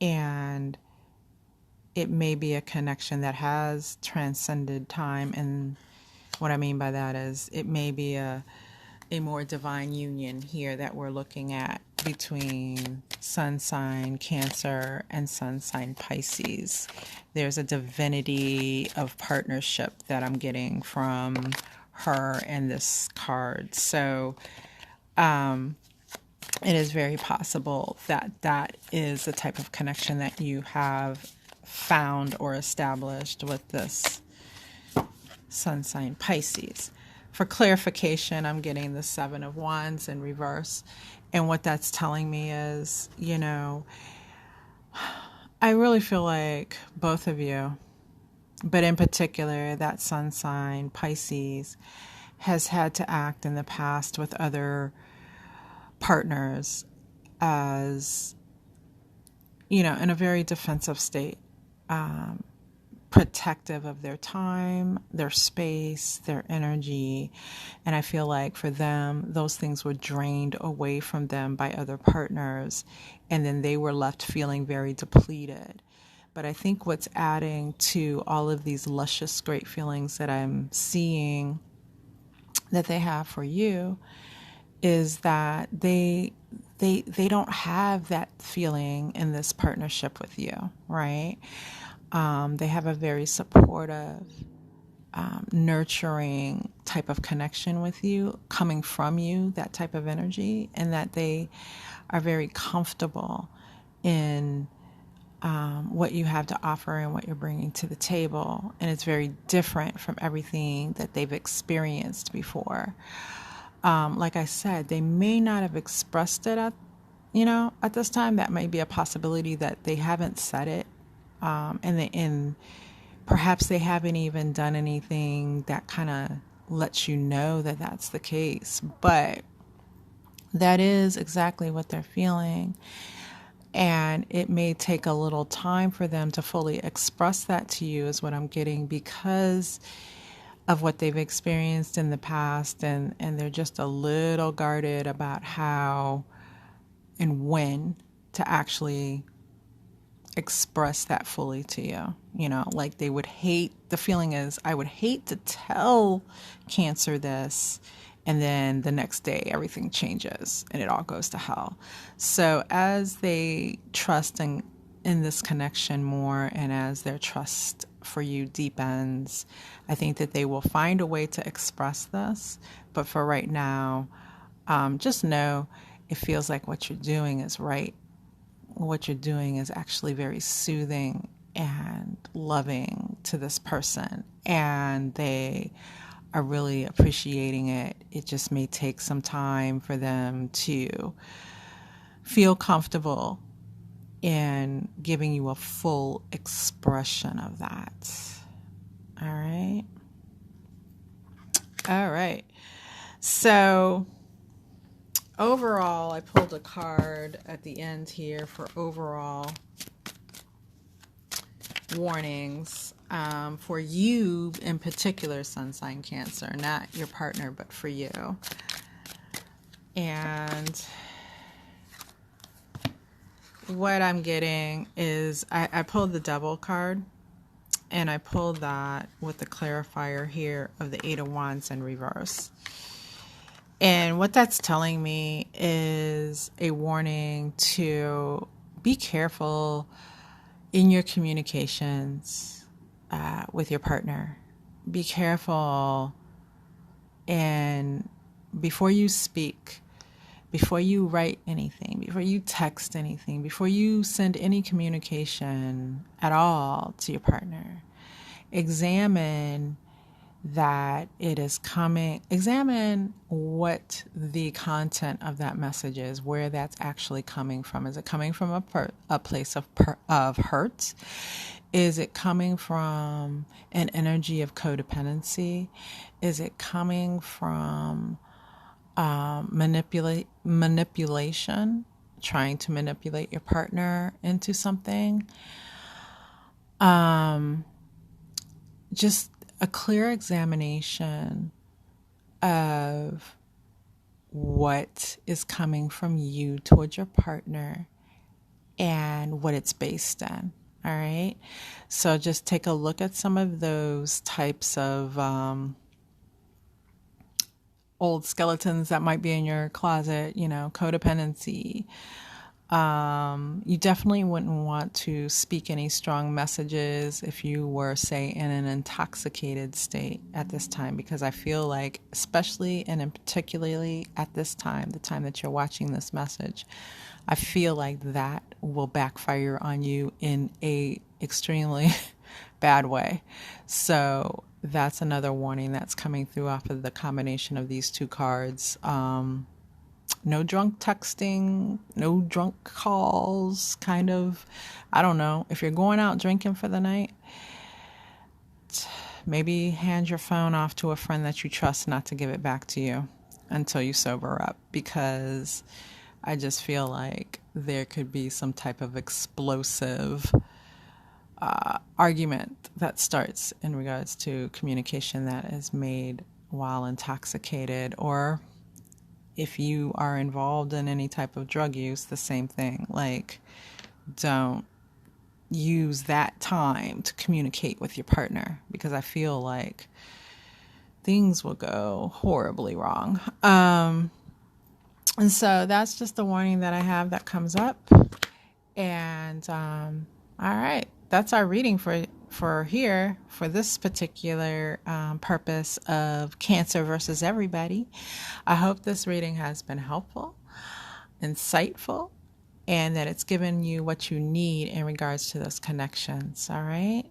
And it may be a connection that has transcended time. And what I mean by that is it may be a more divine union here that we're looking at between sun sign Cancer and sun sign Pisces. There's a divinity of partnership that I'm getting from her in this card. So it is very possible that that is the type of connection that you have found or established with this sun sign Pisces. For clarification, I'm getting the Seven of Wands in reverse. And what that's telling me is, you know, I really feel like both of you, but in particular, that sun sign Pisces has had to act in the past with other partners as, you know, in a very defensive state. Protective of their time, their space, their energy. And I feel like for them, those things were drained away from them by other partners. And then they were left feeling very depleted. But I think what's adding to all of these luscious, great feelings that I'm seeing that they have for you is that they don't have that feeling in this partnership with you, right? They have a very supportive, nurturing type of connection with you, coming from you, that type of energy, and that they are very comfortable in what you have to offer and what you're bringing to the table. And it's very different from everything that they've experienced before. Like I said, they may not have expressed it at this time. That may be a possibility that they haven't said it. And perhaps they haven't even done anything that kind of lets you know that that's the case. But that is exactly what they're feeling. And it may take a little time for them to fully express that to you, is what I'm getting, because of what they've experienced in the past. And they're just a little guarded about how and when to actually express that fully to you. You know, like they would hate, the feeling is, I would hate to tell Cancer this, and then the next day everything changes and it all goes to hell. So as they trust in this connection more, and as their trust for you deepens, I think that they will find a way to express this. But for right now, just know it feels like what you're doing is right. What you're doing is actually very soothing and loving to this person, and they are really appreciating it. It just may take some time for them to feel comfortable in giving you a full expression of that. All right. So overall, I pulled a card at the end here for overall warnings for you in particular, sun sign Cancer, not your partner, but for you. And what I'm getting is I pulled the Devil card, and I pulled that with the clarifier here of the Eight of Wands in reverse. And what that's telling me is a warning to be careful in your communications with your partner. Be careful, and before you speak, before you write anything, before you text anything, before you send any communication at all to your partner, examine that it is coming. Examine what the content of that message is, where that's actually coming from. Is it coming from a place of hurt? Is it coming from an energy of codependency? Is it coming from manipulation, trying to manipulate your partner into something? Just a clear examination of what is coming from you towards your partner and what it's based on. All right. So just take a look at some of those types of old skeletons that might be in your closet, codependency. You definitely wouldn't want to speak any strong messages if you were, say, in an intoxicated state at this time, because I feel like, especially and particularly at this time, the time that you're watching this message, I feel like that will backfire on you in a extremely bad way. So that's another warning that's coming through off of the combination of these two cards. No drunk texting, no drunk calls, kind of. I don't know. If you're going out drinking for the night, maybe hand your phone off to a friend that you trust not to give it back to you until you sober up, because I just feel like there could be some type of explosive argument that starts in regards to communication that is made while intoxicated, or if you are involved in any type of drug use, the same thing. Like, don't use that time to communicate with your partner, because I feel like things will go horribly wrong. And so that's just the warning that I have that comes up. And all right, that's our reading for here for this particular purpose of Cancer versus everybody. I hope this reading has been helpful, insightful, and that it's given you what you need in regards to those connections. All right.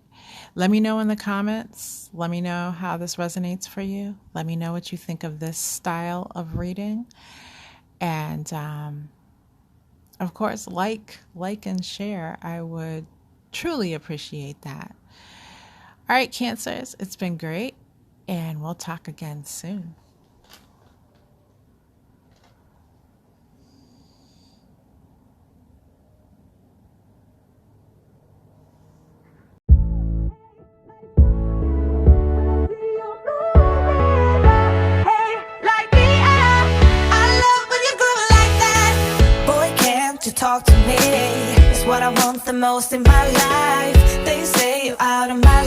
Let me know in the comments. Let me know how this resonates for you. Let me know what you think of this style of reading. And of course, like and share. I would truly appreciate that. All right, Cancers, it's been great, and we'll talk again soon. Talk to me, it's what I want the most in my life. They say you're out of my life.